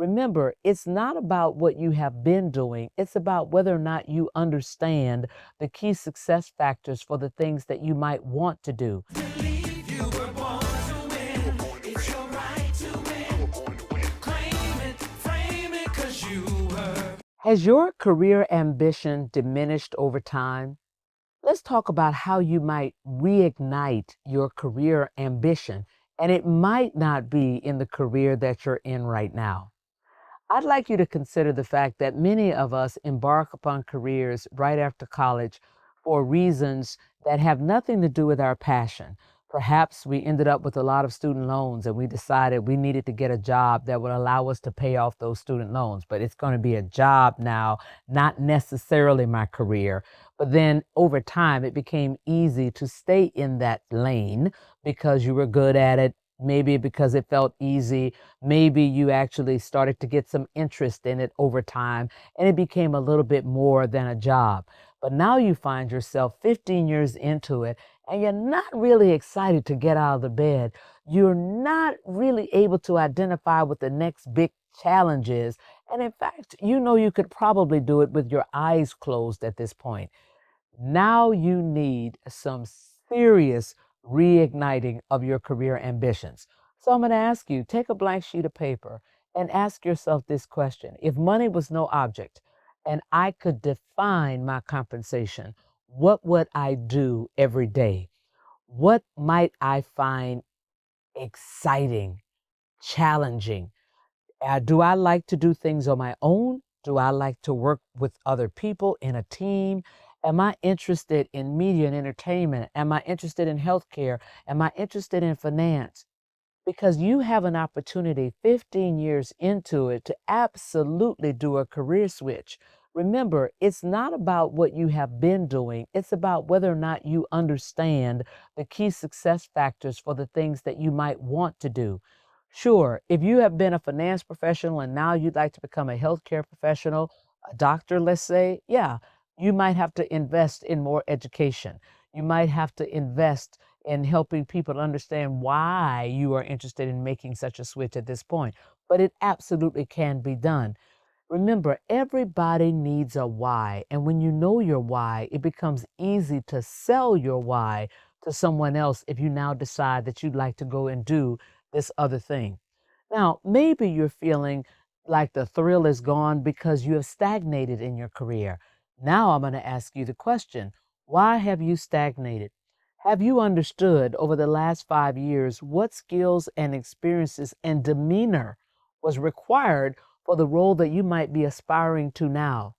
Remember, it's not about what you have been doing, it's about whether or not you understand the key success factors for the things that you might want to do. Believe you were born to win. It's your right to win. Claim it, frame it, 'cause you were. Has your career ambition diminished over time? Let's talk about how you might reignite your career ambition, and it might not be in the career that you're in right now. I'd like you to consider the fact that many of us embark upon careers right after college for reasons that have nothing to do with our passion. Perhaps we ended up with a lot of student loans and we decided we needed to get a job that would allow us to pay off those student loans. But it's going to be a job now, not necessarily my career. But then over time, it became easy to stay in that lane because you were good at it. Maybe because it felt easy. Maybe you actually started to get some interest in it over time and it became a little bit more than a job. But now you find yourself 15 years into it and you're not really excited to get out of the bed. You're not really able to identify what the next big challenge is. And in fact, you know you could probably do it with your eyes closed at this point. Now you need some serious reigniting of your career ambitions. So I'm going to ask you, take a blank sheet of paper and ask yourself this question. If money was no object and I could define my compensation, what would I do every day? What might I find exciting, challenging? Do I like to do things on my own? Do I like to work with other people in a team? Am I interested in media and entertainment? Am I interested in healthcare? Am I interested in finance? Because you have an opportunity 15 years into it to absolutely do a career switch. Remember, it's not about what you have been doing, it's about whether or not you understand the key success factors for the things that you might want to do. Sure, if you have been a finance professional and now you'd like to become a healthcare professional, a doctor, let's say, yeah, you might have to invest in more education. You might have to invest in helping people understand why you are interested in making such a switch at this point. But it absolutely can be done. Remember, everybody needs a why. And when you know your why, it becomes easy to sell your why to someone else if you now decide that you'd like to go and do this other thing. Now, maybe you're feeling like the thrill is gone because you have stagnated in your career. Now I'm going to ask you the question, why have you stagnated? Have you understood over the last 5 years what skills and experiences and demeanor was required for the role that you might be aspiring to now?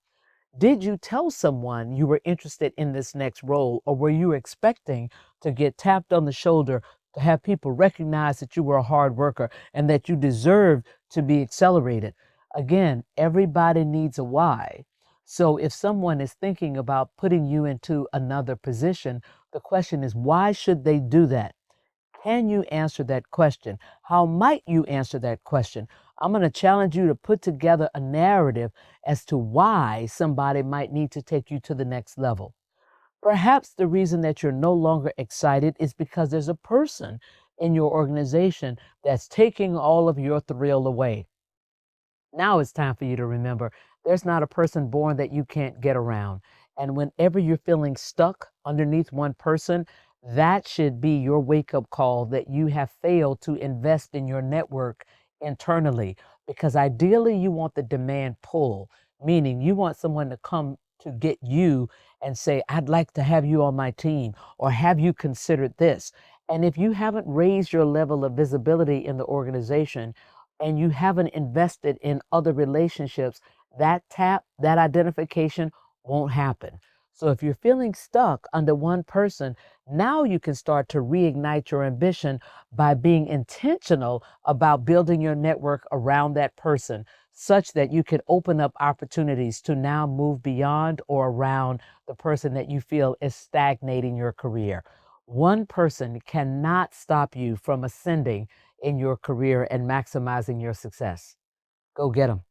Did you tell someone you were interested in this next role, or were you expecting to get tapped on the shoulder to have people recognize that you were a hard worker and that you deserved to be accelerated? Again, everybody needs a why. So if someone is thinking about putting you into another position, the question is, why should they do that? Can you answer that question? How might you answer that question? I'm going to challenge you to put together a narrative as to why somebody might need to take you to the next level. Perhaps the reason that you're no longer excited is because there's a person in your organization that's taking all of your thrill away. Now it's time for you to remember there's not a person born that you can't get around. And whenever you're feeling stuck underneath one person, that should be your wake up call that you have failed to invest in your network internally. Because ideally, you want the demand pull, meaning you want someone to come to get you and say, I'd like to have you on my team, or have you considered this? And if you haven't raised your level of visibility in the organization, and you haven't invested in other relationships, that identification won't happen. So if you're feeling stuck under one person, now you can start to reignite your ambition by being intentional about building your network around that person, such that you can open up opportunities to now move beyond or around the person that you feel is stagnating your career. One person cannot stop you from ascending in your career and maximizing your success. Go get them.